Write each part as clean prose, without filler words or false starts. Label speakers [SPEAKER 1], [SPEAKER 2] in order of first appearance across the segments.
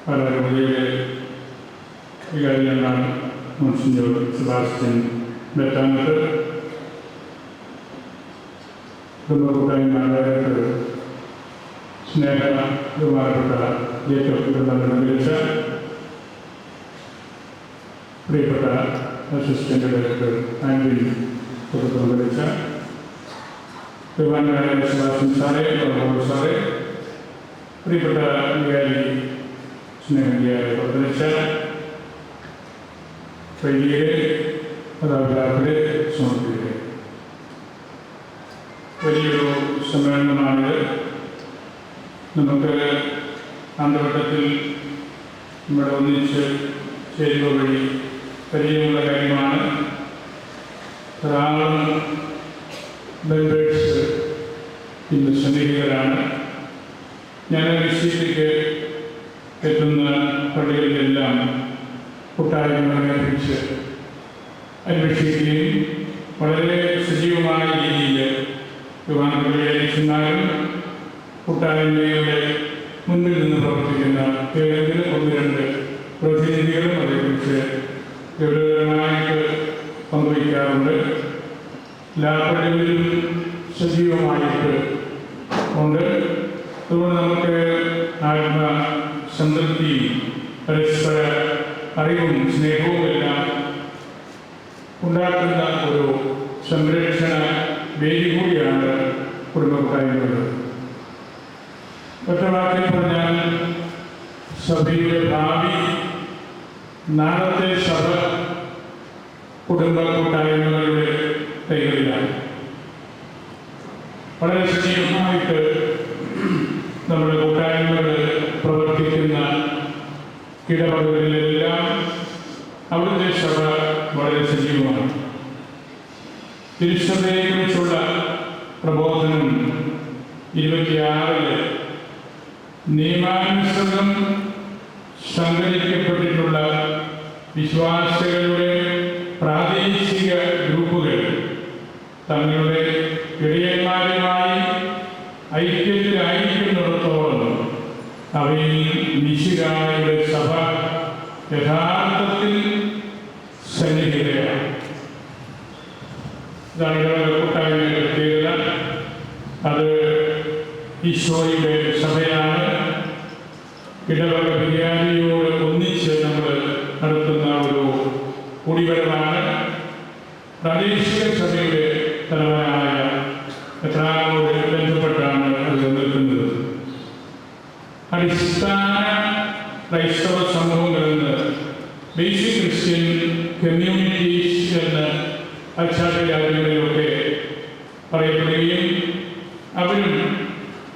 [SPEAKER 1] വളരെ വലിയ വികാരികളാണ് monsignor Sebastian ബെറ്റാനത്ത്. കുടുംബകൂട്ടായ്മയുടെ സ്നേഹ ബഹുമാനപ്പെട്ട ജേക്കബ് ബന്ധങ്ങളിച്ച പ്രിയപ്പെട്ട അസിസ്റ്റന്റ് ഡയറക്ടർ ആൻഡ്രി പങ്കെടുത്ത ബഹുമാനായ സെബാസ്റ്റ്യൻ സാറേ, സാറേ, പ്രിയപ്പെട്ട വികാരി സ്നേഹിയായ പങ്കെടുത്ത വൈദികരെ, മാതാപിതാക്കളെ, സുഹൃത്തുക്കളെ, വലിയൊരു സമ്മേളനമാണിത്. നമുക്ക് ആന്തവട്ടത്തിൽ ഇവിടെ ഒന്നിച്ച് ചേരുക വഴി പരിചയമുള്ള കാര്യമാണ്. ധാരാളം മെമ്പേഴ്സ് ഇന്ന് സന്നിഹിതരാണ്. ഞാൻ വിശേഷിക്ക് എത്തുന്ന പള്ളികളിലെല്ലാം കൂട്ടായ്മകളെ കുറിച്ച് അന്വേഷിക്കുകയും വളരെ സജീവമായ രീതിയിൽ യുവാക്കളുടെയും കൂട്ടായ്മയുടെ മുന്നിൽ നിന്ന് പ്രവർത്തിക്കുന്ന ഏതെങ്കിലും ഒന്ന് രണ്ട് പ്രതിനിധികളും അതേക്കുറിച്ച് ഗൗരവമായിട്ട് പങ്കുവയ്ക്കാറുണ്ട്. എല്ലാ പള്ളികളിലും സജീവമായിട്ട് ഉണ്ട്. അതുകൊണ്ട് നമുക്ക് ആത്മസംതൃപ്തിയും പരസ്പര അറിവും സ്നേഹവും എല്ലാം ഉണ്ടാക്കുന്ന ഒരു സംരക്ഷണ വേദി കൂടിയാണ് കുടുംബകൂട്ടായ്മകൾ. ഒറ്റ വാക്കിൽ പറഞ്ഞാൽ സഭയുടെ ഭാവി, നാളത്തെ സഭ കുടുംബ കൂട്ടായ്മകളുടെ കൈകളിലാണ്. വളരെ സജീവമായിട്ട് നമ്മുടെ കൂട്ടായ്മകൾ പ്രവർത്തിക്കുന്ന ഇടവകളിലെല്ലാം അവിടുത്തെ സഭ വളരെ സജീവമാണ്. തിരുസഭയെക്കുറിച്ചുള്ള പ്രബോധനം 26 നിയമാനുസൃതം സംഘടിപ്പിക്കപ്പെട്ടിട്ടുള്ള വിശ്വാസികളുടെ പ്രാദേശിക ഗ്രൂപ്പുകൾ തങ്ങളുടെ ഇടയന്മാരുമായി ഐക്യത്തിലായിരിക്കുന്നിടത്തോളം അവയിൽ മിശിഹായുടെ സഭ യഥാർത്ഥത്തിൽ സന്നിഹിതയാണ്. ഇതാണ് കൂട്ടായ്മയുടെ പ്രത്യേകത. അത് ഈശോയുടെ സഭയാണ്. ഇടവക വികാരിയോട് ഒന്നിച്ച് നമ്മൾ നടത്തുന്ന ഒരു കൂടിവരവാണ്. പ്രാദേശിക സഭയുടെ തലവനായ എത്രാനോട് ബന്ധപ്പെട്ടാണ് അത് നിൽക്കുന്നത്. അടിസ്ഥാന ക്രൈസ്തവ സമൂഹങ്ങളെന്ന് ബേസിക് ക്രിസ്ത്യൻ കമ്മ്യൂണിറ്റീസ് എന്ന് പാശ്ചാത്യരാജ്യങ്ങളിലൊക്കെ പറയപ്പെടുകയും അവരും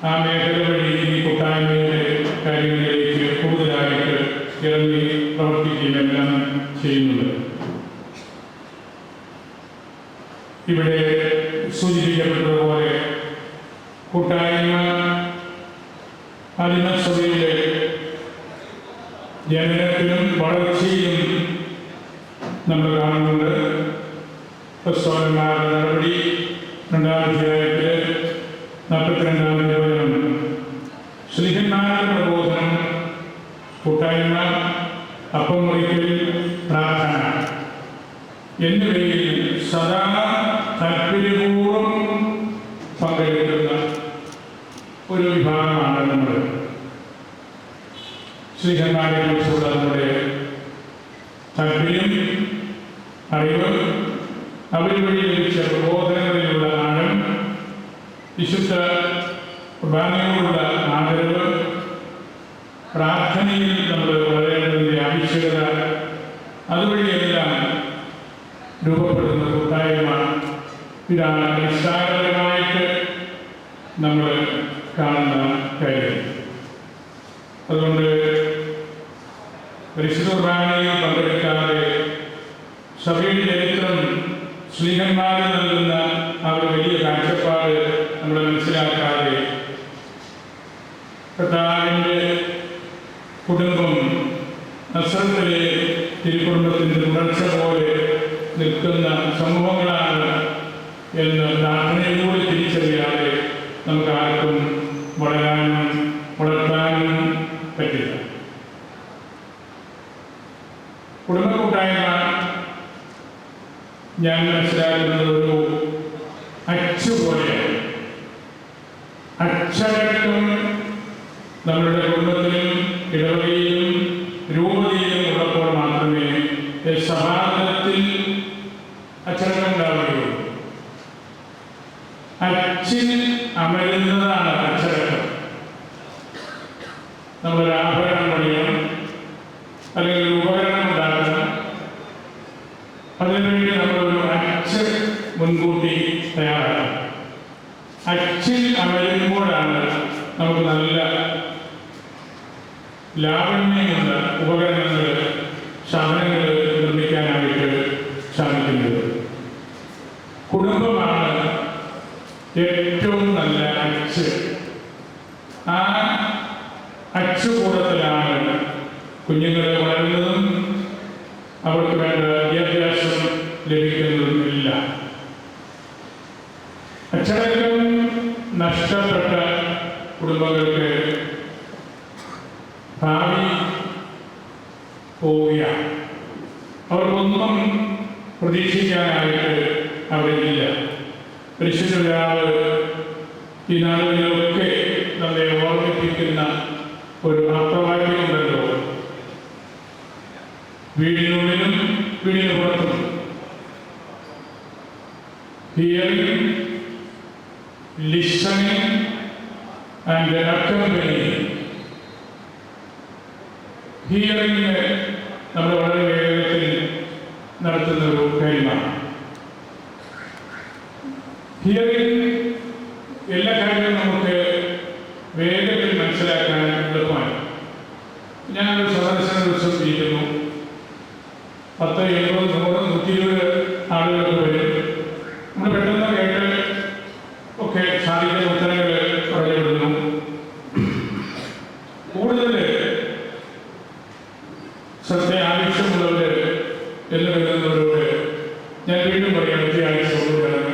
[SPEAKER 1] ആ മേഖല വഴി ഈ കൂട്ടായ്മയുടെ കാര്യങ്ങളിലേക്ക് കൂടുതലായിട്ട് ഇറങ്ങി പ്രവർത്തിക്കുകയെല്ലാം ചെയ്യുന്നത്. ഇവിടെ സൂചിപ്പിക്കപ്പെട്ടതുപോലെ കൂട്ടായ്മ ആദിമസഭയുടെ ജനനത്തിലും വളർച്ചയിലും നമ്മൾ കാണുന്നുണ്ട്. ക്രിസ്തവന്മാരുടെ നടപടി 2-ാം അധ്യായത്തിൽ 42-ാം തിരുവചനം, ശ്ലീഹന്മാരുടെ പ്രബോധനം, കൂട്ടായ്മ, അപ്പം മുറിക്കൽ, പ്രാർത്ഥന എന്നിവയിൽ സദാ താല്പര്യപൂർവ്വം പങ്കെടുക്കുന്ന ഒരു വിഭാഗമാണ് നമ്മൾ. ശ്ലീഹന്മാരെ കുറിച്ചുള്ള നമ്മുടെ താല്പര്യം, അറിവ്, അവർ വഴി ലഭിച്ച പ്രബോധനങ്ങളിലുള്ള ആഴം, വിശുദ്ധ കുർബാനയോടുള്ള ആദരവ്, പ്രാർത്ഥനയിൽ നമ്മൾ വളരേണ്ടതിൻ്റെ ആവശ്യകത, അതുവഴിയെല്ലാം രൂപപ്പെടുന്ന കൂട്ടായ്മ. ഇതാണ് അടിസ്ഥാനപരമായിട്ട് നമ്മൾ കാണുന്ന കാര്യം. അതുകൊണ്ട് പരിശുദ്ധ കുർബാനയിൽ പങ്കെടുക്കാതെ സഭയുടെ ചരിത്രം, ശ്ലീഹന്മാർ നൽകുന്ന ആ ഒരു വലിയ കാഴ്ചപ്പാട് നമ്മൾ മനസ്സിലാക്കാതെ കർത്താവിൻ്റെ കുടുംബം നസ്രത്തിലെ തിരുക്കുടുംബത്തിൻ്റെ തുടർച്ച പോലെ നിൽക്കുന്ന സമൂഹങ്ങളാണ് എന്ന് പ്രാർത്ഥനയിലൂടെ തിരിച്ചറിയാതെ നമുക്ക് ആർക്കും വളരാനും വളർത്താനും പറ്റില്ല. കുടുംബ കൂട്ടായ്മ ഞാൻ മനസ്സിലാക്കുന്നത് ഒരു അച്ചു പോലെയാണ്. അച്ചടക്കം നമ്മളുടെ കുടുംബത്തിലും ഇടവകയിലും രൂപതയിലും ഉള്ളപ്പോൾ മാത്രമേ സമാധാനത്തിൽ അച്ചടക്കം ഉണ്ടാവുകയുള്ളൂ. അച്ചിൽ അമരുന്നതാണ് അച്ചടക്കം. നമ്മളൊരു ആഭരണം പണിയണം, അല്ലെങ്കിൽ ഒരു ഉപകരണം ഉണ്ടാക്കണം, അതിനുവേണ്ടി നമ്മളൊരു അച്ച് മുൻകൂട്ടി തയ്യാറാക്കണം. അച്ചിൽ അമരുമ്പോഴാണ് നമുക്ക് നല്ല ലാവണ്യമുള്ള ഉപകരണങ്ങൾ, സാധനങ്ങൾ നിർമ്മിക്കാനായിട്ട് സാധിക്കുന്നത്. കുടുംബമാണ് ഏറ്റവും നല്ല അച്ച്. ആ അച്ചുകൂടത്തിലാണ് കുഞ്ഞുങ്ങൾ വളരുന്നതും അവർക്ക് വേണ്ട വിദ്യാഭ്യാസം ലഭിക്കുന്നതുമില്ല. അച്ചടക്കം നഷ്ടപ്പെട്ട കുടുംബങ്ങൾക്ക് ഭാവി പോവുകയാണ്. അവർക്കൊന്നും പ്രതീക്ഷിക്കാനായിട്ട് അവിടെ ഇല്ല. പരിശുദ്ധരാവ് ഈ നാളുകളിലൊക്കെ നമ്മെ ഓർമ്മിപ്പിക്കുന്ന ഒരു ആപ്തവാക്യമുണ്ടല്ലോ: വീടിനുള്ളിലും വീടിന് പുറത്തും ഹിയറിംഗ്, ലിസണിംഗ് ആൻഡ് അക്കംപനിയിങ്. ഹിയറിംഗ് നമ്മൾ വളരെ വേഗത്തിൽ നടത്തുന്ന ഒരു കാര്യമാണ്. ഹിയറിംഗ് എല്ലാ കാര്യങ്ങളും നമുക്ക് വേഗത്തിൽ മനസ്സിലാക്കാൻ എളുപ്പമാണ്. ഞാനൊരു സന്ദർശന ദിവസം ഇരിക്കുന്നു. 10, 70, 100, 120 ആളുകൾക്ക് വരും. നമ്മൾ പെട്ടെന്ന് കേട്ട് ഒക്കെ സാധിക്കുന്ന ഉത്തരങ്ങൾ പറഞ്ഞുവിടുന്നു. കൂടുതൽ ശ്രദ്ധ ആവശ്യമുള്ളവർ എന്ന് കരുതുന്നവരോട് ഞാൻ വീണ്ടും പറയാം, ആവശ്യമുള്ളവരാണ്.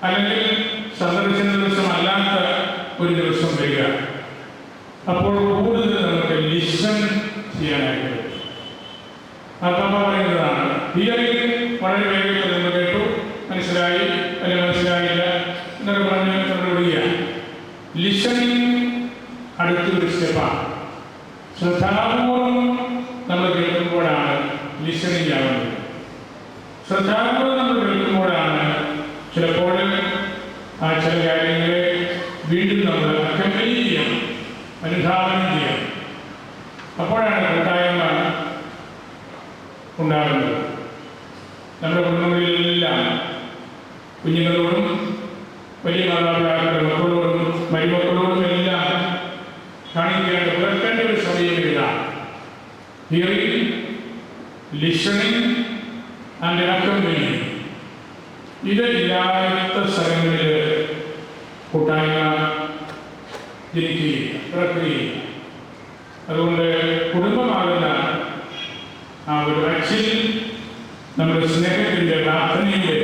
[SPEAKER 1] അല്ലെങ്കിൽ സന്ദർശന ദിവസം അല്ലാത്ത ഒരു ദിവസം വരിക. അപ്പോൾ കൂടുതൽ നമുക്ക് ലിസൺ ചെയ്യാനായിട്ട് അപ്പം പറയുന്നതാണ്. ഹിയറിംഗ് വളരെ വേഗത്തിൽ നമ്മൾ കേട്ടു, മനസ്സിലായി അല്ലെങ്കിൽ മനസ്സിലായില്ല എന്നൊക്കെ പറഞ്ഞ് നമ്മൾ വിടുക. ലിസണിങ് അടുത്തൊരു സ്റ്റെപ്പാണ്. ശ്രദ്ധാപൂർവം നമ്മൾ കേൾക്കുമ്പോഴാണ് ലിസണിങ് ആവുന്നത്. ശ്രദ്ധാപൂർവം നമ്മൾ കേൾക്കുമ്പോഴാണ് ചിലപ്പോൾ ആ ചില കാര്യങ്ങളെ വീണ്ടും നമ്മൾ അക്കമ്പനി ചെയ്യണം, അനുധാവനം ചെയ്യണം. അപ്പോഴാണ് കൂട്ടായ്മ ഉണ്ടാകുന്നത്. നമ്മുടെ കുടുംബങ്ങളിലെല്ലാം കുഞ്ഞുങ്ങളോടും വലിയ മാതാപിതാക്കളുടെ മക്കളോടും മരുമക്കളോടും എല്ലാം കാണിക്കേണ്ട പുലർത്തേണ്ട ഒരു സമയം ഇതാണ്: ഹിയറിംഗ്, ലിസണിങ് ആൻഡ് അക്കംപനിയിങ്. ഇത് ഇല്ലാത്ത സ്ഥലങ്ങളിൽ കൂട്ടായ്മ ജനിക്കുകയില്ല, പിറക്കുകയില്ല. അതുകൊണ്ട് കുടുംബമാകുന്ന ആ ഒരു അച്ചിൽ നമ്മുടെ സ്നേഹത്തിൻ്റെ, പ്രാർത്ഥനയുടെ,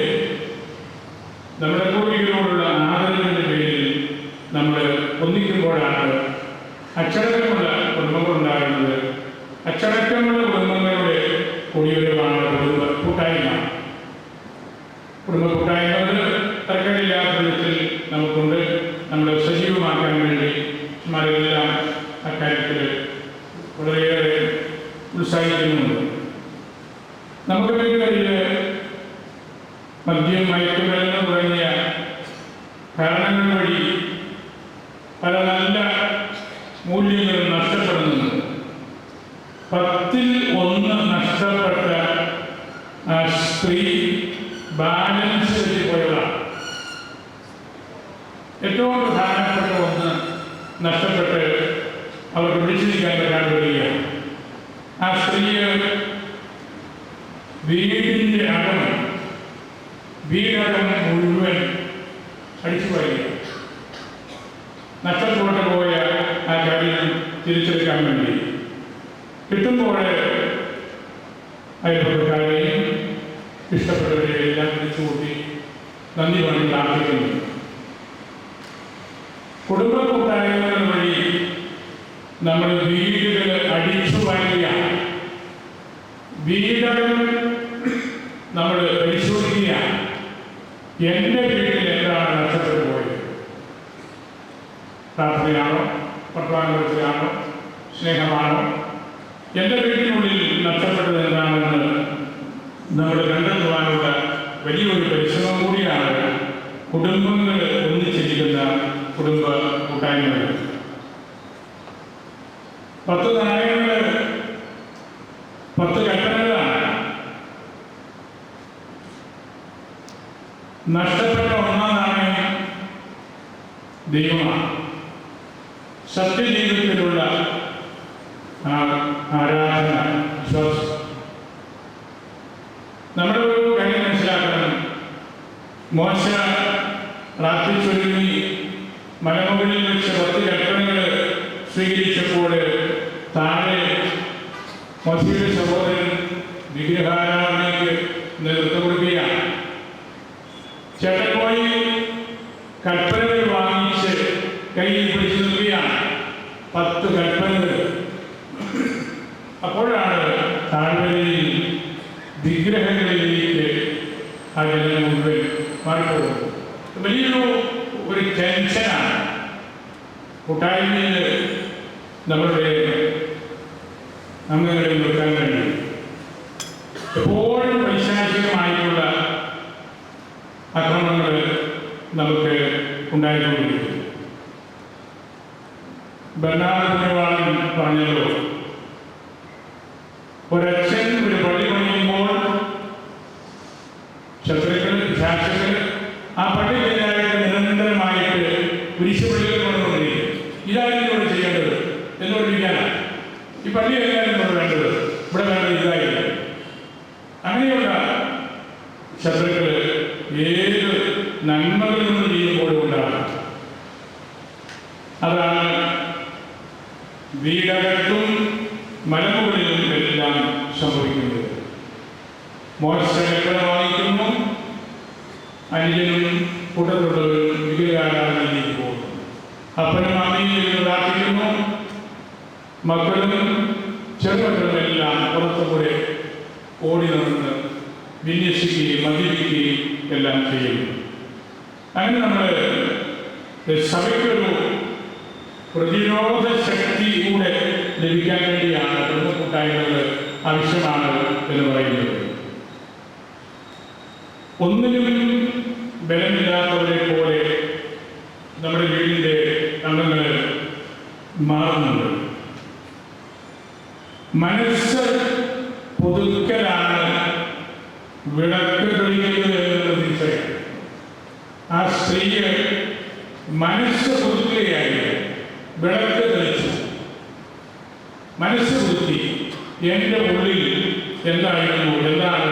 [SPEAKER 1] നമ്മുടെ പൂർവികരോടുള്ള ആദരവിൻ്റെ പേരിൽ നമ്മൾ ഒന്നിക്കുമ്പോഴാണ് അച്ചടക്കമുള്ള കുടുംബങ്ങളുണ്ടാകുന്നത്. അച്ചടക്കമുള്ള കുടുംബങ്ങളുടെ കുടിയൊരുവാണ് കുടുംബ കൂട്ടായ്മ. കുടുംബ കൂട്ടായ്മകൾ തർക്കമില്ലാത്ത വിധത്തിൽ നമുക്കുണ്ട്. നമ്മളെ സജീവമാക്കാൻ വേണ്ടി മാരെല്ലാം അക്കാര്യത്തിൽ വളരെയേറെ ഉത്സാഹിക്കുന്നുണ്ട്. നമുക്ക് വീടുകളിൽ മദ്യം, മയക്കുമരുന്ന് തുടങ്ങിയ കാരണങ്ങൾ വഴി പല നല്ല മൂല്യങ്ങളും നഷ്ടപ്പെടുന്നുണ്ട്. 10ൽ 1 നഷ്ടപ്പെട്ട ആ സ്ത്രീ ബാലൻസ് തെറ്റിപ്പോയതാണ്. ഏറ്റവും പ്രധാനപ്പെട്ട ഒന്ന് നഷ്ടപ്പെട്ട് അവർക്ക് പിടിച്ചിരിക്കാൻ പറ്റാതെ വരികയാണ്. ആ സ്ത്രീയെ വീടകം മുഴുവൻ അടിച്ചു പറയുക. നഷ്ടപ്പെട്ടു പോയ ആ കാര്യം തിരിച്ചെടുക്കാൻ വേണ്ടി കിട്ടുമ്പോൾ അയൽപ്പക്കാരെയും ഇഷ്ടപ്പെട്ടവരെയും എല്ലാം വിളിച്ചുകൂട്ടി നന്ദി പറഞ്ഞ് പ്രാർത്ഥിക്കുന്നു. കുടുംബ കൂട്ടായ്മകൾ വഴി നമ്മൾ വീടുകൾ അടിച്ചു വാങ്ങുകയാണ്. വീടുകൾ നമ്മൾ പരിശോധിക്കുകയാണ്. എൻ്റെ വീട്ടിൽ എന്താണ് നഷ്ടപ്പെട്ടു പോയത്? പ്രാർത്ഥനയാണോ, വർത്തമാനത്തിലാണോ, സ്നേഹമാണോ? എൻ്റെ വീട്ടിനുള്ളിൽ നഷ്ടപ്പെട്ടത് എന്താണെന്ന് നമ്മൾ കണ്ടെത്തുവാനുള്ള വലിയൊരു പരിശ്രമം കൂടിയാണ് കുടുംബങ്ങൾ ഒന്നിച്ചിരിക്കുന്ന കുടുംബ കൂട്ടായ്മകൾ. 10 നായകങ്ങൾ 10 കൽപ്പനകളാണ്. നഷ്ടപ്പെട്ട ഒന്നാം നാണയം ദൈവമാണ്. സത്യജീവിതത്തിലുള്ള ആരാധന, വിശ്വാസം. നമ്മുടെ ഒരു കാര്യം മനസ്സിലാക്കണം. മോശ പ്രാർത്ഥിച്ചൊരുങ്ങി മലമുകളിൽ വെച്ച് 10 കൽപ്പനകൾ സ്വീകരിച്ചപ്പോൾ താഴെ മോശയുടെ സഹോദരൻ വിഗ്രഹാരാധനയ്ക്ക് നേതൃത്വം കൊടുക്കുകയാണ്. ചേട്ടൻ പോയി കൽപ്പനകൾ വാങ്ങിച്ച് കയ്യിൽ പിടിച്ചു നിൽക്കുകയാണ്. 10 കൽപ്പനകൾ. അപ്പോഴാണ് താഴ്വരയിൽ വിഗ്രഹങ്ങളിലേക്ക് ആ ജനം മുഴുവൻ മാറിപ്പോകുന്നത്. വലിയൊരു ടെൻഷനാണ് കൂട്ടായ്മയിൽ നമ്മളുടെ അംഗങ്ങളിൽ നിൽക്കാൻ കഴിയും. എപ്പോഴും പൈശാചികമായിട്ടുള്ള ആക്രമണങ്ങൾ നമുക്ക് ഉണ്ടായിക്കൊണ്ടിരിക്കും. ബർണാഡ് പുണ്യവാളൻ പറഞ്ഞല്ലോ, ഒരച്ഛൻ ഒരു പള്ളി പണിയുമ്പോൾ ശത്രുക്കൾ, ശാസ്ത്രങ്ങൾ ആ പള്ളിക്കെതിരായിട്ട് നിരന്തരമായിട്ട് കുരിശുപള്ളികൾ കൊണ്ടുകൊണ്ടിരിക്കും. ഇതായിരുന്നു ഇവിടെ ചെയ്യേണ്ടത് എന്നുകൊണ്ടിരിക്കാനാണ്. ഈ പള്ളി എല്ലാവരും നമ്മൾ വേണ്ടത്, ഇവിടെ വേണ്ടത് ഇതായില്ല. അങ്ങനെയുള്ള ശത്രുക്കൾ ഏത് നന്മകളിൽ നിന്ന് ചെയ്യുമ്പോഴും ഉണ്ടാകും. അതാണ് വീടകത്തും മലമുകളിലും എല്ലാം സംഭവിക്കുന്നത്. മോശ കൽപ്പന വാങ്ങിക്കുന്നു, അനുജനും കൂട്ടത്തുള്ളവരും വിഗ്രഹാരാധനയിലേക്ക് പോകുന്നു. അപ്പനും അമ്മയും പ്രാർത്ഥിക്കുന്നു, മക്കളും ചെറുമക്കളുമെല്ലാം പുറത്തുകൂടെ ഓടി നടന്ന് വിന്യസിക്കുകയും മദ്യപിക്കുകയും എല്ലാം ചെയ്യുന്നു. അങ്ങനെ നമ്മൾ സഭയ്ക്കൊരു പ്രതിരോധ ശക്തി കൂടെ ലഭിക്കാൻ വേണ്ടിയാണ് കുടുംബ കൂട്ടായ്മകൾ ആവശ്യമാണ് എന്ന് പറയുന്നത്. ഒന്നിനും ബലമില്ലാത്തവരെ പോലെ നമ്മുടെ വീടിൻ്റെ അംഗങ്ങൾ മാറുന്നുണ്ട്. മനസ്സ് പുതുക്കലാണ് വിളക്ക് തെളിക്കുന്നത് എന്ന് തിരിച്ചറിയാം. ആ സ്ത്രീയെ മനസ്സ് പുതുക്കുകയായി, വിളക്ക് തെളിച്ചു. മനസ്സ് പുതുക്കി. എൻ്റെ ഉള്ളിൽ എന്തായിരുന്നു, എന്താണ്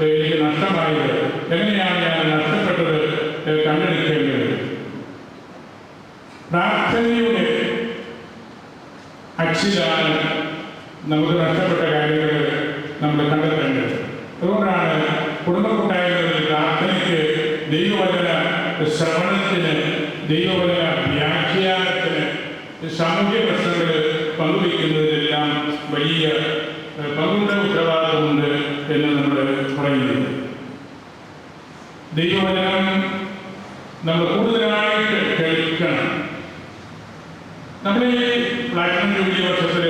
[SPEAKER 1] എനിക്ക് നഷ്ടമായത്, എങ്ങനെയാണ് ഞാൻ നഷ്ടപ്പെട്ടത് കണ്ടെടുക്കേണ്ടത്. പ്രാർത്ഥനയുടെ അക്ഷിതാണ് നമുക്ക് നഷ്ടപ്പെട്ട കാര്യങ്ങൾ നമ്മൾ കണ്ടെത്തേണ്ടത്. അതുകൊണ്ടാണ് കുടുംബ കൂട്ടായ്മകളിൽ പ്രാർത്ഥനയ്ക്ക്, ദൈവവചന ശ്രവണത്തിന്, ദൈവവചന വ്യാഖ്യാനത്തിന്, സാമൂഹ്യ പ്രശ്നങ്ങൾ പങ്കുവയ്ക്കുന്നതിലെല്ലാം വലിയ പങ്കുണ്ട്, ഉത്തരവാദിത്വമുണ്ട് എന്ന് നമ്മൾ പറയുന്നത്. ദൈവവചനം നമ്മൾ കൂടുതലായിട്ട് കേൾക്കണം. നമ്മുടെ ഈ പ്ലാറ്റിനം ജൂബിലി വർഷത്തിൽ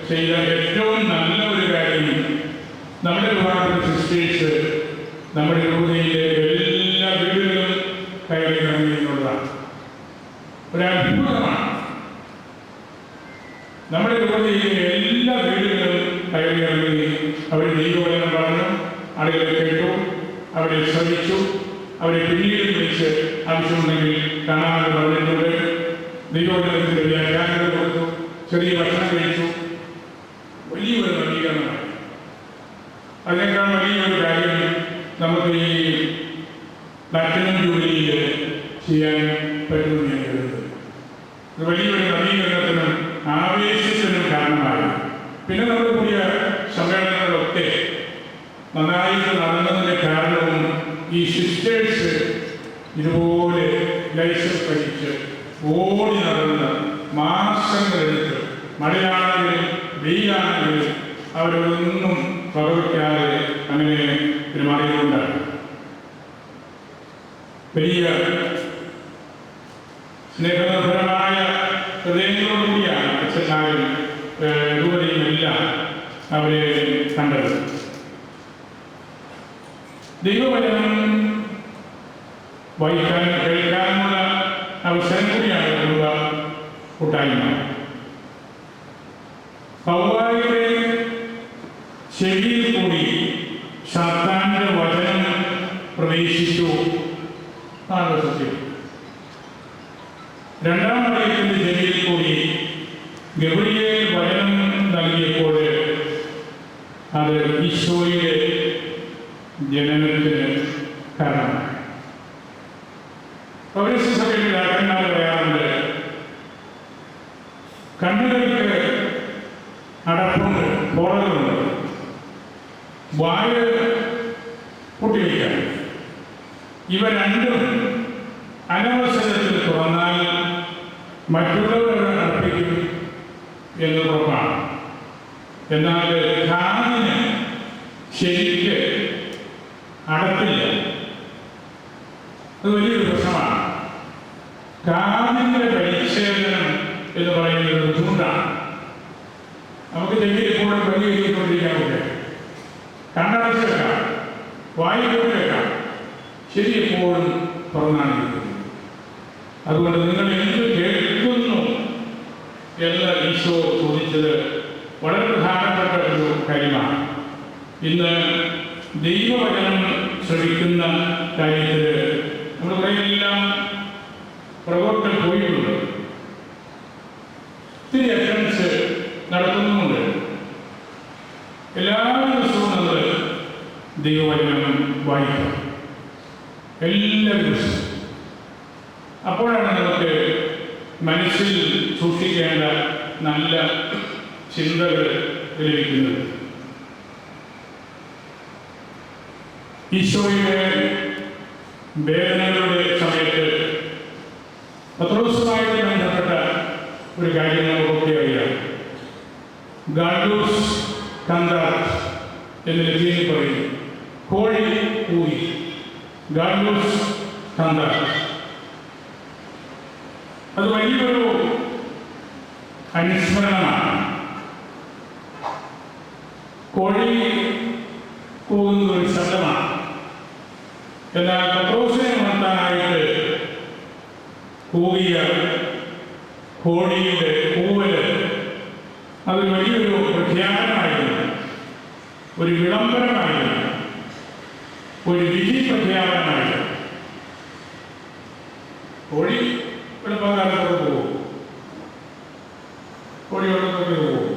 [SPEAKER 1] ചെയ്ത ഏറ്റവും നല്ല ഒരു കാര്യം, നമ്മുടെ ഒരുപാട് സിസ്റ്റേഴ്സ് നമ്മുടെ രൂപതയിലെ എല്ലാ വീടുകളും കയറി ഇറങ്ങി എന്നുള്ളതാണ്. ഒരത്ഭുതമാണ്. നമ്മുടെ രൂപതയിലെ എല്ലാ വീടുകളും കയറി ഇറങ്ങി അവർ ദൈവവചനം പറഞ്ഞു, ആളുകളെ കേട്ടു, അവരെ ശ്രമിച്ചു, അവരെ പിന്നീട് വിളിച്ച് ആവശ്യമുണ്ടെങ്കിൽ കാണാതെ പറഞ്ഞിട്ടുണ്ട്. ദൈവവചനത്തിൻ്റെ വ്യാഖ്യാനങ്ങൾ കൊടുത്തു, ചെറിയ ഭക്ഷണം കഴിച്ചു. വലിയൊരു നവീകരണമാണ്. അതിനേക്കാൾ വലിയൊരു കാര്യം നമുക്ക് ഈ പ്ലാറ്റിനം ജൂബിലിയിൽ ചെയ്യാൻ പറ്റുമെന്ന് ഞാൻ കരുതുന്നത്. ഇത് വലിയൊരു നവീകരണത്തിനും ആവേശത്തിനും കാരണമായി. പിന്നെ നമ്മുടെ പുതിയ സമ്മേളനങ്ങളൊക്കെ നന്നായിട്ട് നടന്നതിൻ്റെ കാരണവും ഈ സിസ്റ്റേഴ്സ് ഇതുപോലെ ലൈസൻസ് പഠിച്ച് ഓടി നടന്ന് മാസങ്ങളെടുത്ത്, മഴയാണെങ്കിലും വെയിലാണെങ്കിലും അവരൊന്നും വകവയ്ക്കാൻ രൂപതയുമെല്ലാം അവരെ കണ്ടത്. ദൈവവചനം വായിക്കാൻ കേൾക്കാനുള്ള അവസരം കൂടിയാണ് കുടുംബ കൂട്ടായ്മ. ഹവ്വായുടെ ചെവിയിൽ കൂടി സാത്താന്റെ വചനം പ്രവേശിച്ചു ആണ് സത്യം. രണ്ടാം മറിയത്തിന്റെ ചെവിയിൽ കൂടി ഗബ്രിയേൽ വചനം നൽകിയപ്പോൾ അത് ഈശോയുടെ ജനനത്തിന് കാരണമായി. പൗരസ്ത്യസഭയുടെ രാജന്മാർ പറയാറുണ്ട്, കണ്ണുകൾക്ക് അടപ്പുണ്ട്, പോറകളുണ്ട്, വായ കൂട്ടിവയ്ക്കാൻ. ഇവ രണ്ടും അനവസരത്തിൽ തുറന്നാൽ മറ്റുള്ളവർ അർപ്പിക്കും എന്ന് ഉറപ്പാണ്. എന്നാൽ കാതിന് ശരിക്ക് അടപ്പില്ല. അത് വലിയൊരു പ്രശ്നമാണ്. കാതിൻ്റെ പരിച്ഛേദനം എന്ന് പറയുന്നത് ബുദ്ധിമുട്ടാണ്. നമുക്ക് ചെവിയിൽ എപ്പോഴും പരിഹരിച്ചുകൊണ്ടിരിക്കാൻ പറ്റും. കണ്ണടച്ച് വെക്കാം, വായു കൂടി വെക്കാം, ശരി എപ്പോഴും തുറന്നാണ് ഇരിക്കുന്നത്. അതുകൊണ്ട് നിങ്ങൾ എന്ത് കേൾക്കുന്നു എന്ന് ഈശോ ചോദിച്ചത് വളരെ പ്രധാനപ്പെട്ട ഒരു കാര്യമാണ്. ഇന്ന് ദൈവവചനം ശ്രമിക്കുന്ന കാര്യത്തിൽ നമ്മൾ കുറേയെല്ലാം പ്രവർത്തനം പോയിട്ടുണ്ട്. ഒത്തിരി അറ്റംപ്റ്റ്സ് നടത്തുന്നുമുണ്ട്. എല്ലാ ദിവസവും നമ്മൾ ദൈവവചനം വായിക്കണം, എല്ലാ ദിവസവും. അപ്പോഴാണ് നമുക്ക് മനസ്സിൽ സൂക്ഷിക്കേണ്ട നല്ല ചിന്തകൾ ലഭിക്കുന്നത്. ഈശോയുടെ വേദനകളുടെ സമയത്ത് പത്രോസുമായിട്ട് ബന്ധപ്പെട്ട ഒരു കാര്യം നമുക്കൊക്കെ അറിയാം. ഗാഡൂസ് കന്താത്ത് എന്ന് ലത്തീനിൽ പറയും. കോഴി കൂയി, ഗാഡൂസ് കന്താത്ത്. അത് വലിയൊരു അനുസ്മരണമാണ്. കോഴി കൂകുന്ന ഒരു ശബ്ദമാണ്. എന്നാൽ പത്രോസിനെ ഉണർത്താനായിട്ട് കൂകിയ കോഴിയുടെ കൂവല് അത് വലിയൊരു പ്രഖ്യാപനമായിരുന്നു, ഒരു വിളംബരമായിരുന്നു, ഒരു വിധി പ്രഖ്യാപനമായിരുന്നു. കോഴി വെളുപ്പകാലത്തൊക്കെ പോകും, കോഴി വെള്ളത്തൊക്കെ പോകും,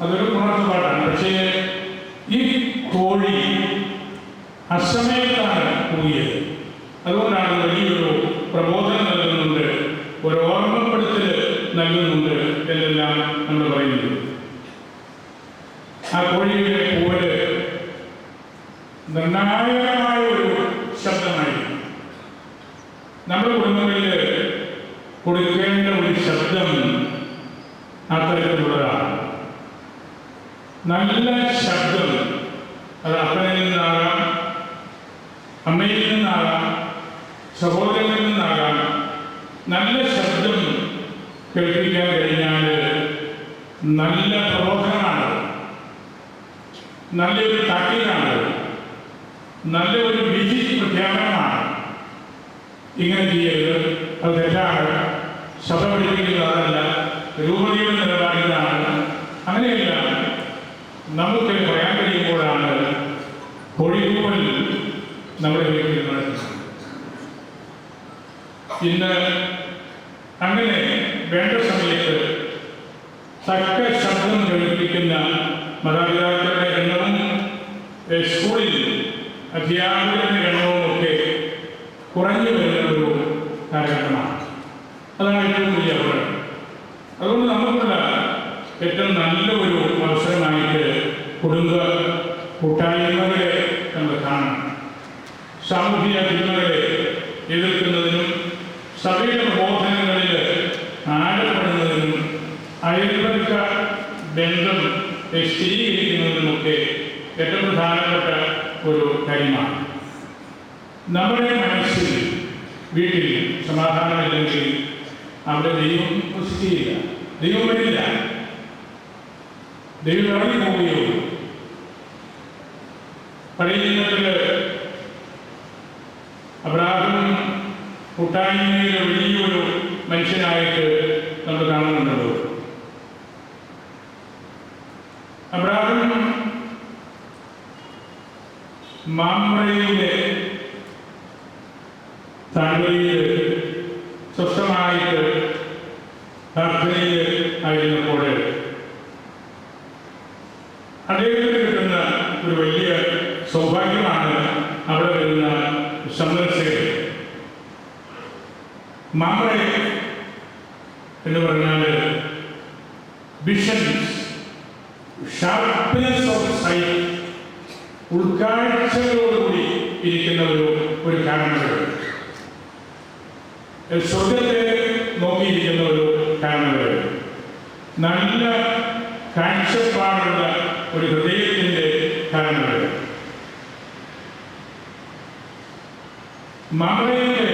[SPEAKER 1] അതൊരു ഉണർത്തുപാട്ടാണ്. പക്ഷേ ഈ കോഴി അസമയത്താണ് കൂകിയത്. അതുകൊണ്ടാണ് വലിയൊരു പ്രബോധനം നൽകുന്നുണ്ട്, ഒരു ഓർമ്മപ്പെടുത്തൽ നൽകുന്നുണ്ട് എന്നെല്ലാം നമ്മൾ പറയുന്നത്. ആ കോഴിയുടെ കൂവല് നിർണായകമായ ഒരു ശബ്ദമായിരുന്നു. നമ്മുടെ കുടുംബങ്ങളിൽ കൊടുക്കേണ്ട ഒരു ശബ്ദം അത്തരത്തിലുള്ളതാണ്. നല്ല ശബ്ദം, അത് അപ്പനിൽ നിന്നാകാം, അമ്മയിൽ നിന്നാകാം, സഹോദരനിൽ നിന്നാകാം. നല്ല ശബ്ദം കേൾപ്പിക്കാൻ കഴിഞ്ഞാൽ നല്ല പ്രബോധനമാണ്, നല്ലൊരു താക്കീതാണ്, നല്ലൊരു വിധി പ്രഖ്യാപനമാണ്. ഇങ്ങനെ ചെയ്യരുത്, അത് തെറ്റാണ്, സഭ പഠിപ്പിക്കുന്നത് അതല്ല, രൂപതയുടെ നിലപാടിലാണ്. അങ്ങനെയല്ല നമുക്ക് പറയാൻ കഴിയുമ്പോഴാണ് കോഴിക്കൂവൽ നമ്മുടെ വീട്ടിൽ നടക്കുന്നത്. ഇന്ന് അങ്ങനെ വേണ്ട സമയത്ത് തക്ക ശബ്ദം കേൾപ്പിക്കുന്ന മാതാപിതാക്കളുടെ എണ്ണവും സ്കൂളിൽ അധ്യാപകരുടെ എണ്ണവും ഒക്കെ കുറഞ്ഞു വരുന്ന ഒരു കാലഘട്ടമാണ്. അതാണ് ഏറ്റവും വലിയ അപകടം. അതുകൊണ്ട് നമുക്കുള്ള ഏറ്റവും നല്ല ഒരു അവസരമായിട്ട് കുടുംബ കൂട്ടായ്മകളെ നമ്മൾ കാണണം. സാമൂഹിക തിന്മകളെ എതിർക്കുന്നതിനും സഭയുടെ പ്രബോധനങ്ങളിൽ ആഴപ്പെടുന്നതിനും അയൽപക്ക ബന്ധം സ്ഥിരീകരിക്കുന്നതിനുമൊക്കെ ഏറ്റവും പ്രധാനപ്പെട്ട ഒരു കാര്യമാണ്. നമ്മുടെ മനസ്സിൽ വീട്ടിൽ സമാധാനമില്ലെങ്കിൽ അവിടെ ദൈവം വസിക്കുകയില്ല, ദൈവം വരില്ല. ദൈവം ഇറങ്ങി പോവുകയുള്ളൂ. പഴയ നിയമത്തിൽ അബ്രാഹാം കൂട്ടായ്മയിലെ വലിയൊരു മനുഷ്യനായിട്ട് നമ്മൾ കാണുന്നുണ്ടല്ലോ. അബ്രാഹാം മാമ്രയുടെ താഴ്വരയിൽ സ്വസ്ഥമായിട്ട് പ്രാർത്ഥനയിൽ ആയിരുന്നപ്പോൾ അദ്ദേഹത്തിന് കിട്ടുന്ന ഒരു വലിയ സൗഭാഗ്യമാണ് അവിടെ വരുന്ന സന്ദർശകർ. മാമ്ര എന്ന് പറഞ്ഞാൽ വിഷൻസ്, ഷാർപ്പ്നെസ് ഓഫ് സൈറ്റ്, ഉൾക്കാഴ്ചകളോടുകൂടി ഇരിക്കുന്ന ഒരു കാരണവർ, സ്വർഗത്തെ നോക്കിയിരിക്കുന്ന ഒരു കാരണവർ, നല്ല കാഴ്ചപ്പാടുള്ള ഒരു ഹൃദയത്തിൻ്റെ കാരണവർ. മാമ്രയുടെ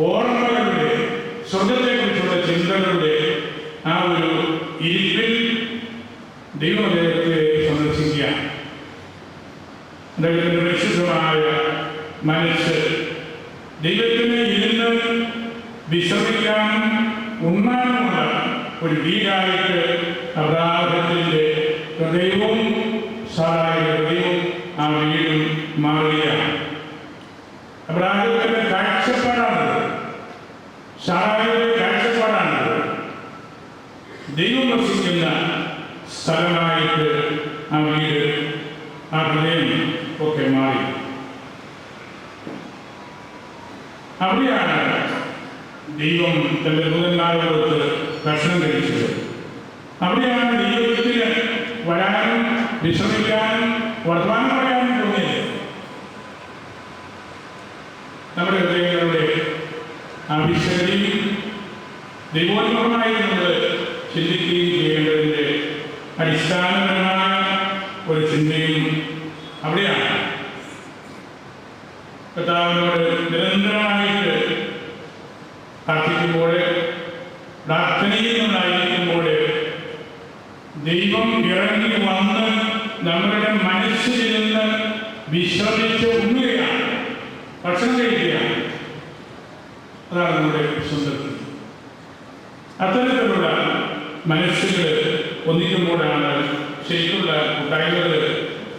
[SPEAKER 1] ഓർമ്മകളുടെ, സ്വർഗത്തെക്കുറിച്ചുള്ള ചിന്തകളുടെ ആ ഒരു ഇരിപ്പിൽ ദൈവദേവത്തെ സന്ദർശിക്കുക. അദ്ദേഹത്തിൻ്റെ വിശുദ്ധമായ മനസ്സ് ദൈവത്തിന് ഇരുന്ന് വിശ്രമിക്കാനും ഉണ്ണാനുമുള്ള ഒരു വീടായിട്ട് അബ്രാഹത്തിൻ്റെ ഹൃദയവും സാറായുടെ ഹൃദയവും ആ വീടും മാറുകയാണ്. അബ്രാഹത്തിൻ്റെ കാഴ്ചപ്പാടാണത്, സാറായുടെ കാഴ്ചപ്പാടാണത്. ദൈവം വസിക്കുന്ന സ്ഥലമായിട്ട് ആ വീട്, ആ ഹൃദയം ഒക്കെ മാറി. അവിടെയാണ് ദൈവം തൻ്റെ ദൂതന്മാരോട് ഭക്ഷണം കഴിച്ചത്. അവിടെയാണ് ദൈവത്തിന് വരാനും വിശ്രമിക്കാനും വർത്തമാനം പറയാനും തോന്നിയത്. നമ്മുടെ ഹൃദയങ്ങളുടെ ആവശ്യകതയും ദൈവോന്മുഖമായി നമ്മൾ ചിന്തിക്കുകയും ചെയ്യേണ്ടതിൻ്റെ അടിസ്ഥാനപരമായ ഒരു ചിന്തയും അവിടെയാണ്. കർത്താവിനോട് നിരന്തരമായിട്ട് പ്രാർത്ഥിക്കുമ്പോൾ, പ്രാർത്ഥനയിൽ നിന്നായിരിക്കുമ്പോൾ ദൈവം ഇറങ്ങി വന്ന് നമ്മുടെ മനസ്സിൽ നിന്ന് വിശ്രമിച്ച് ഉണ്ണുകയാണ്, ഭക്ഷണം കഴിക്കുകയാണ്. അതാണ് നമ്മുടെ സന്തോഷം. അത്തരത്തിലുള്ള മനസ്സുകൾ ഒന്നിക്കുമ്പോഴാണ് ശരിക്കുള്ള കൂട്ടായ്മകൾ,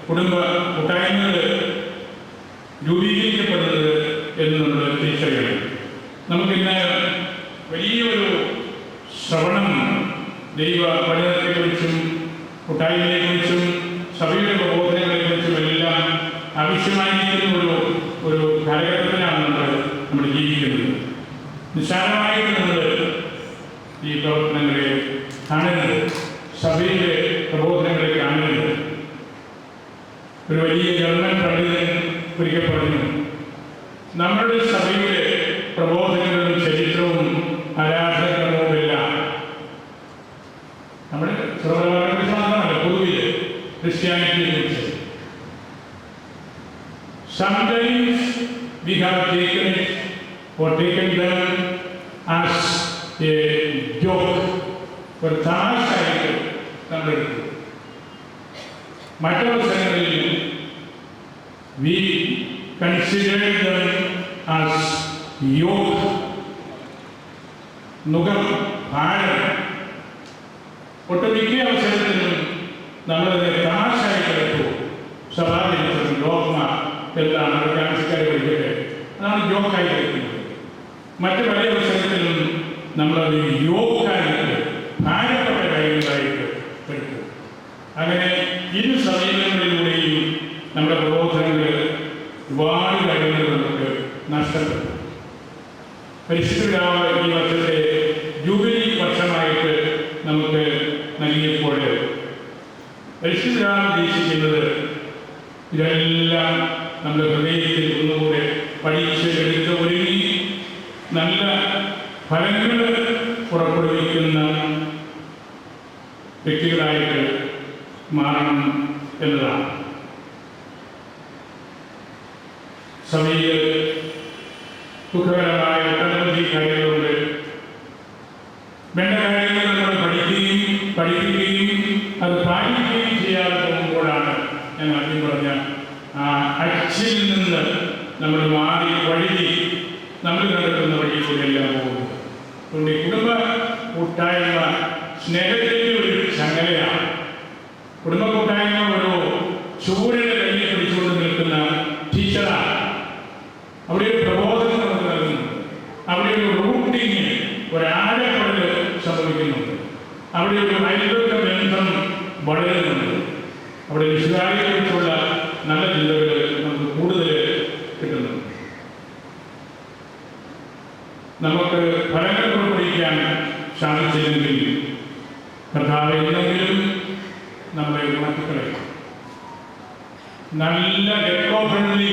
[SPEAKER 1] കുടുംബ കൂട്ടായ്മകൾ രൂപീകരിക്കപ്പെടുന്നത് എന്ന് നമ്മൾ തിരിച്ചറിയണം. നമുക്കിന്ന് വലിയൊരു ശ്രവണം ദൈവ പഠനത്തെക്കുറിച്ചും കൂട്ടായ്മയെക്കുറിച്ചും സഭയുടെ പ്രബോധനങ്ങളെക്കുറിച്ചും എല്ലാം ആവശ്യമായിരിക്കുന്ന ഒരു കാലഘട്ടത്തിലാണ് നമ്മൾ ജീവിക്കുന്നത്. നിസ്സാരമായിട്ട് നമ്മൾ ഈ പ്രവർത്തനങ്ങളെ കാണുന്നത്, സഭയുടെ പ്രബോധനങ്ങളെ കാണുന്നത്. ഒരു വലിയ ജർമ്മൻ പണ്ഡിതൻ ഒരിക്കൽ പറഞ്ഞു, നമ്മളുടെ സഭയുടെ പ്രബോധനങ്ങളും ചരിത്രവും ആരാധനക്രമവുമെല്ലാം നമ്മുടെ സർവ്വകുറിച്ച് മാത്രമല്ല, പൊതുവിൽ ക്രിസ്ത്യാനിറ്റിയെ കുറിച്ച്. Sometimes we have taken it or taken them as a joke, ഒരു തമാശയായിട്ട് നമ്മൾ എടുത്തു. മറ്റവസരങ്ങളിൽ we considered them as yoke, നുകം, ഭാരം. ഒട്ടുമിക്ക അവസരത്തിലും നമ്മളത് തമാശയായിട്ട് എടുത്തു. സഭാചരിത്രം, ഡോഗ്മ എന്താണ് ഫ്രാൻസിക്കാർ പഠിക്കട്ടെ, അതാണ് ജോക്കായി എടുക്കുന്നത്. മറ്റു പല അവസരത്തിലും നമ്മളത് യോക്കായിട്ട്, ഭാരപ്പെട്ട കാര്യങ്ങളായിട്ട് എടുത്തു. അങ്ങനെ ഇരു സമീപനങ്ങളിലൂടെയും നമ്മുടെ പ്രബോധനങ്ങൾ ഒരുപാട് കാര്യങ്ങൾ നമുക്ക് നഷ്ടപ്പെട്ടു. പരിശുദ്ധരാവ് ഈ വർഷത്തെ ജൂബിലി വർഷമായിട്ട് നമുക്ക് നൽകിയപ്പോൾ പരിശുദ്ധരാവ് ഉദ്ദേശിക്കുന്നത് ഇതെല്ലാം നമ്മുടെ ഹൃദയത്തിൽ ഒന്നുകൂടെ പഠിച്ച് എടുത്ത് ഒരുങ്ങി നല്ല ഫലങ്ങൾ പുറപ്പെടുവിക്കുന്ന വ്യക്തികളായിട്ട് മാറണം എന്നതാണ്. സഭയിൽ ദുഃഖകരമായ ഒട്ടനവധി കാര്യങ്ങളുണ്ട്. വേണ്ട കാര്യങ്ങൾ നമ്മൾ പഠിക്കുകയും പഠിക്കുകയും അത് പാലിക്കുകയും ചെയ്യാതെ പോകുമ്പോഴാണ് ഞാൻ ആദ്യം പറഞ്ഞ അച്ചിൽ നിന്ന് നമ്മൾ മാറി വഴുതി നമ്മൾ നടക്കുന്ന വഴിയിലൂടെയെല്ലാം പോകുന്നത്. അതുകൊണ്ട് ഈ കുടുംബ കൂട്ടായ്മ സ്നേഹത്തിൻ്റെ ഒരു ചങ്ങലയാണ്. കുടുംബ കൂട്ടായ്മ ഒരു ചൂരയുടെ കയ്യിൽ പിടിച്ചുകൊണ്ട് നിൽക്കുന്ന ടീച്ചറാണ്. അവിടെ ഒരു പ്രബോധനം നമുക്ക് നൽകുന്നുണ്ട്. അവിടെ ഒരു റൂട്ടിങ്, ഒരാഴപ്പെടൽ സംഭവിക്കുന്നുണ്ട്. അവിടെ ഒരു അയൽപക്ക ബന്ധം വളരുന്നുണ്ട്. അവിടെ വിശുദ്ധായെക്കുറിച്ചുള്ള നല്ല ചിന്തകൾ നമുക്ക് കൂടുതൽ കിട്ടുന്നുണ്ട്. നമുക്ക് ഫലങ്ങൾ പുറപ്പെടുവിക്കാൻ സാധിച്ചില്ലെങ്കിൽ കർത്താവ് എന്തെങ്കിലും നമ്മളെ ഉണക്കിക്കളയും. നല്ല എക്കോ ഫ്രണ്ട്ലി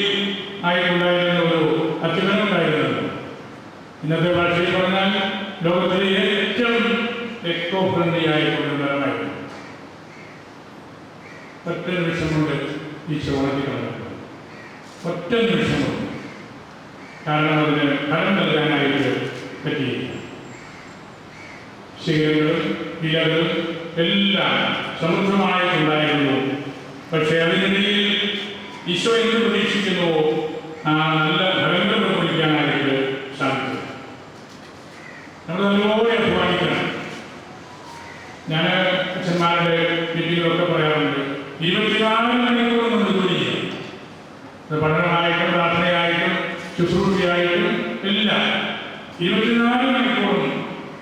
[SPEAKER 1] ആയിട്ടുണ്ടായിരുന്ന ഒരു അച്ഛനുണ്ടായിരുന്നത് ഇന്നത്തെ ഭാഷയിൽ പറഞ്ഞാൽ ലോകത്തിലെ ഏറ്റവും എക്കോ ഫ്രണ്ട്ലി ആയിട്ടുള്ളവരായിരുന്നു. ഒറ്റ നിമിഷം കൊണ്ട് ഈ ചോദ്യങ്ങൾ ഒറ്റ നിമിഷം കൊണ്ട്, കാരണം അതിന് ഫലം നൽകാനായിട്ട് പറ്റിയില്ല. ശിഖരങ്ങളും ഇലകളും എല്ലാം സമൃദ്ധമായിട്ടുണ്ടായിരുന്നു. പക്ഷേ അതിനിടയിൽ ഈശോ എന്ത് പ്രതീക്ഷിക്കുന്നുവോ ആ നല്ല ഫലങ്ങൾ പ്രകടിപ്പിക്കാനായിട്ട് സാധിക്കും. നമ്മൾ നല്ലപോലെ അധ്വാനിക്കണം. ഞാൻ അച്ഛന്മാരുടെ വീട്ടിലൊക്കെ പറയാറുണ്ട്, 24 മണിക്കൂർ നമ്മൾ ജോലി ചെയ്യും. പഠനമായിട്ടും പ്രാർത്ഥനയായിട്ടും ശുശ്രൂഷയായിട്ടും എല്ലാം 24 മണിക്കൂറും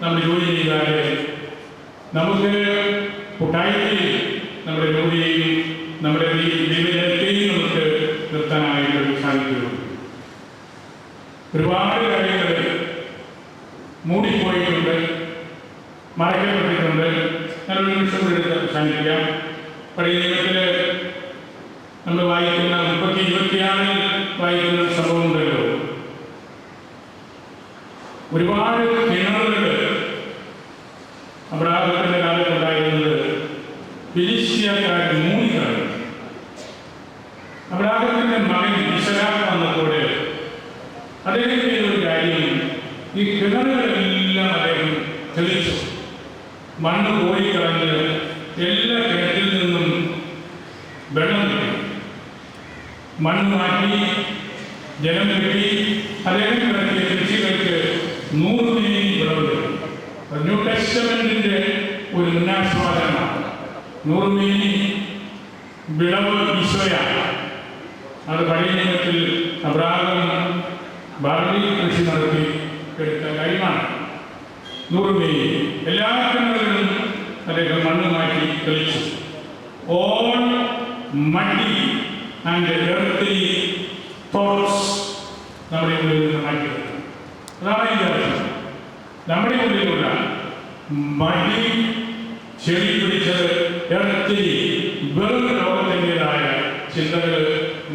[SPEAKER 1] നമ്മൾ ജോലി ചെയ്താൽ നമുക്ക് കൂട്ടായ്മയിൽ നമ്മുടെ ജോലിയെയും നമ്മുടെ ദൈവജനത്തെയും നമുക്ക് നിർത്താനായിട്ട് സാധിക്കുകയുള്ളൂ. ഒരുപാട് കാര്യങ്ങൾ മൂടിപ്പോയിട്ടുണ്ട്, മറയ്ക്കപ്പെട്ടിട്ടുണ്ട്. ഞാനൊരു നിമിഷം എടുത്ത് അവസാനിപ്പിക്കാം. പഴയ നിയമത്തിൽ നമ്മൾ വായിക്കുന്ന 26 വായിക്കുന്ന സംഭവം ഉണ്ടല്ലോ. ഒരുപാട് കിണറുകൾ അബ്രാഹത്തിന്റെ കാലത്തുണ്ടായിരുന്നത് ഫിലിസ്ത്യക്കാർ മൂടിക്കളഞ്ഞു. അബ്രാഹത്തിന്റെ മകൻ ഇസ്ഹാക്ക് വന്നപ്പോൾ അദ്ദേഹം ചെയ്ത ഒരു കാര്യം, ഈ കിണറുകളെല്ലാം അദ്ദേഹം തെളിച്ചു. മണ്ണ് കോരിക്കളഞ്ഞ് എല്ലാ കിണറ്റിൽ നിന്നും വെള്ളം കിട്ടി, മണ്ണ് മാറ്റി, ജലം കിട്ടി. അദ്ദേഹം കിടത്തിയ കൃഷികൾക്ക് 100 മേനി വിളവ് കിട്ടി. ന്യൂ ടെസ്റ്റമെന്റിന്റെ ഒരു മുന്നാസ്വാദനമാണ്. 100 മേനി വിളവ് ഈശോയാണ്. അത് പഴയ നിയമത്തിൽ അബ്രാഹം ബാർലി കൃഷി നടത്തി എടുത്ത കാര്യമാണ്. 100 മേനി എല്ലാ കിണറുകളിലും അദ്ദേഹം മണ്ണ് മാറ്റി തെളിച്ചു. ഓൾ മടി ആൻഡ് എർത്തി തോട്ട്സ് നമ്മുടെ ഉള്ളിൽ നിന്ന് മാറ്റിയത്. അതാണ് ഇതിൻ്റെ അർത്ഥം. നമ്മുടെ ഉള്ളിലുള്ള മടി, ചെടി പിടിച്ചത്, എർത്തി വെറും ലോകത്തിൻ്റെതായ ചിന്തകൾ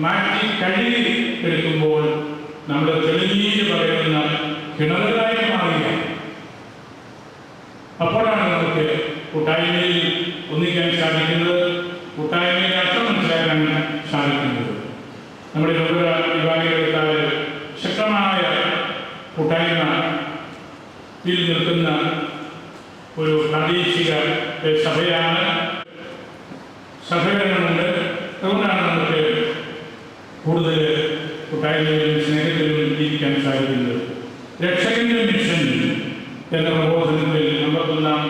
[SPEAKER 1] മാറ്റി കഴുകി എടുക്കുമ്പോൾ നമ്മൾ തെളിഞ്ഞീര് പറയുന്ന കിണറുകളായി മാറുക. അപ്പോഴാണ് നമുക്ക് കൂട്ടായ്മയിൽ ഒന്നിക്കാൻ സാധിക്കുന്നത്, കൂട്ടായ്മയുടെ അർത്ഥം മനസ്സിലാക്കാൻ സാധിക്കുന്നത്. നമ്മുടെ വിഭാഗികളെടുത്താൽ ശക്തമായ കൂട്ടായ്മയിൽ നിൽക്കുന്ന ഒരു പ്രാദേശിക സഭയാണ്. സഹകരണമുണ്ട്. അതുകൊണ്ടാണ് നമുക്ക് കൂടുതൽ കൂട്ടായ്മയിലും സ്നേഹത്തിലും ജീവിക്കാൻ സാധിക്കുന്നത്. രക്ഷകന്റെ മിഷൻ എന്ന പ്രബോധനത്തിൽ 51-ാം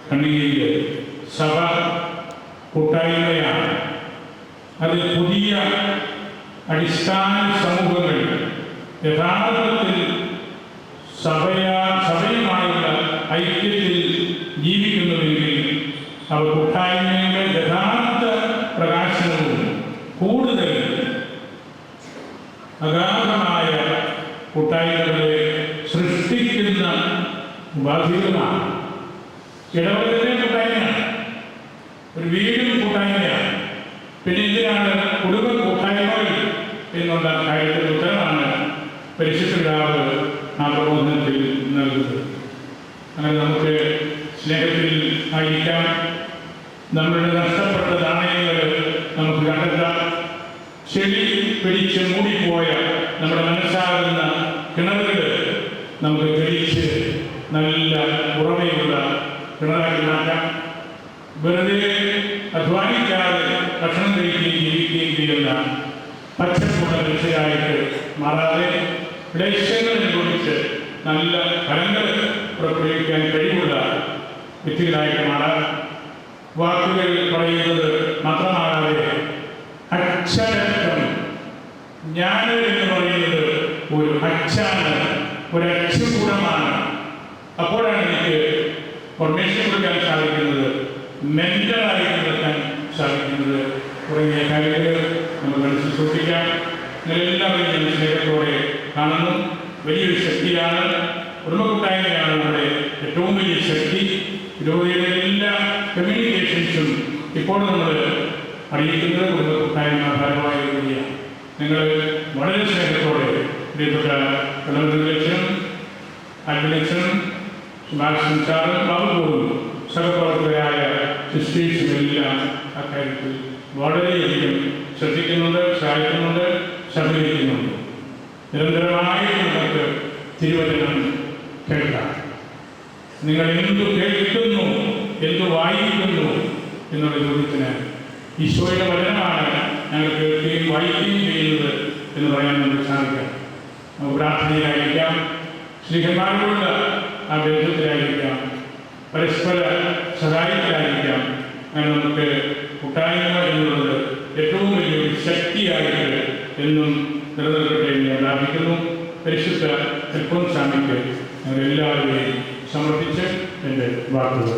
[SPEAKER 1] ഖണ്ഡികയിൽ സഭ കൂട്ടായ്മയാണ്. അത് പുതിയ അടിസ്ഥാന സമൂഹങ്ങൾ യഥാർത്ഥത്തിൽ സഭയുമായുള്ള ഐക്യത്തിൽ ജീവിക്കുന്നുവെങ്കിൽ അവർ കൂട്ടായ്മയുടെ യഥാർത്ഥ പ്രകാശനവും കൂടുതൽ അഗാധമായ കൂട്ടായ്മകളെ സൃഷ്ടിക്കുന്ന ബാധ്യതമാണ്. ഇടവകത്തിലെ കൂട്ടായ്മയാണ്, ഒരു വീടും കൂട്ടായ്മയാണ്. പിന്നെ ഇതിനാണ് കുടുംബ കൂട്ടായ്മകൾ എന്നുള്ള കാര്യത്തിൽ ഉത്തരമാണ് പരിശുദ്ധ പിതാവ് ആ പ്രബോധനത്തിൽ നൽകുന്നത്. അങ്ങനെ നമുക്ക് സ്നേഹത്തിൽ ആയിരിക്കാം. നമ്മളുടെ നഷ്ടപ്പെട്ട നാണയങ്ങൾ നമുക്ക് കണ്ടെത്താം. ചെളി പിടിച്ച് മൂടിപ്പോയ നമ്മുടെ മനസ്സാകുന്ന കിണറുകൾ നമുക്ക് തെളിച്ച് നല്ല ഉറവയുള്ള കിണറാക്കി മാറ്റാം. വെറുതെ അധ്വാനിക്കാതെ ഭക്ഷണം കഴിക്കുകയും ജീവിക്കുകയും ചെയ്യുന്ന പച്ചപ്പുള്ള രക്ഷയായിട്ട് മാറാതെ ക്ലേശങ്ങളെ കുറിച്ച് നല്ല ഫലങ്ങൾ പുറപ്പെടുവിക്കാൻ കഴിവുള്ള വ്യക്തികളായിട്ട് മാറാൻ വാക്കുകൾ പറയുന്നത് മാത്രമാകാതെ അക്ഷരത്വം ഞാൻ എന്ന് പറയുന്നത് ഒരു അച്ചാണ്, ഒരു അച്ചുകൂടമാണ്. അപ്പോഴാണ് എനിക്ക് ഫോർമേഷൻ കൊടുക്കാൻ സാധിക്കുന്നത്, മെന്ററായിട്ട് നിർത്താൻ സാധിക്കുന്നത്. തുടങ്ങിയ കാര്യങ്ങൾ നമ്മൾ മനസ്സിൽ സൂക്ഷിക്കാം. എല്ലാവരും ഞാൻ സ്നേഹത്തോടെ കാണുന്നു. വലിയൊരു ശക്തിയാണ്, കുടുംബ കൂട്ടായ്മയാണ് നമ്മുടെ ഏറ്റവും വലിയ ശക്തി. ഇതുപോലെയുള്ള എല്ലാ കമ്മ്യൂണിക്കേഷൻസും ഇപ്പോൾ നമ്മൾ അറിയിക്കുന്നത് കുടുംബ കൂട്ടായ്മ ഭാരമായി കൂടിയാണ്. നിങ്ങൾ വളരെ സ്നേഹത്തോടെ പ്രിയപ്പെട്ട കടലച്ചനും അഡ്മിനിസ്ട്രേഷനും സുഭാഷൻ സാറും ബാബുപോലും സഹപ്രവർത്തകരായ സിസ്റ്റേഴ്സുമെല്ലാം അക്കാര്യത്തിൽ വളരെയധികം ശ്രദ്ധിക്കുന്നുണ്ട്, സഹായിക്കുന്നുണ്ട്, സഹകരിക്കുന്നുണ്ട്. നിരന്തരമായി നമുക്ക് തിരുവചനം കേൾക്കാം. നിങ്ങൾ എന്തു കേൾക്കുന്നു, എന്തു വായിക്കുന്നു എന്നുള്ള ചോദ്യത്തിന് ഈശോയുടെ വചനമാണ് ഞങ്ങൾ കേൾക്കുകയും വായിക്കുകയും ചെയ്യുന്നത് എന്ന് പറയാൻ നമുക്ക് സാധിക്കാം. നമുക്ക് പ്രാർത്ഥനയിലായിരിക്കാം, സ്നേഹന്മാരോടുള്ള ആ ബന്ധത്തിലായിരിക്കാം, പരസ്പര സഹായത്തിലായിരിക്കാം. അങ്ങനെ നമുക്ക് കൂട്ടായ്മ എന്നുള്ളത് ഏറ്റവും വലിയൊരു ശക്തിയായിട്ട് എന്നും നിലനിൽക്കട്ടെ എന്ന് ഞാൻ പ്രാർത്ഥിക്കുന്നു. പരിശുദ്ധ അൽഫോൻസാമിക്ക് ഞങ്ങൾ എല്ലാവരെയും സമർപ്പിച്ച് എൻ്റെ വാക്കുകൾ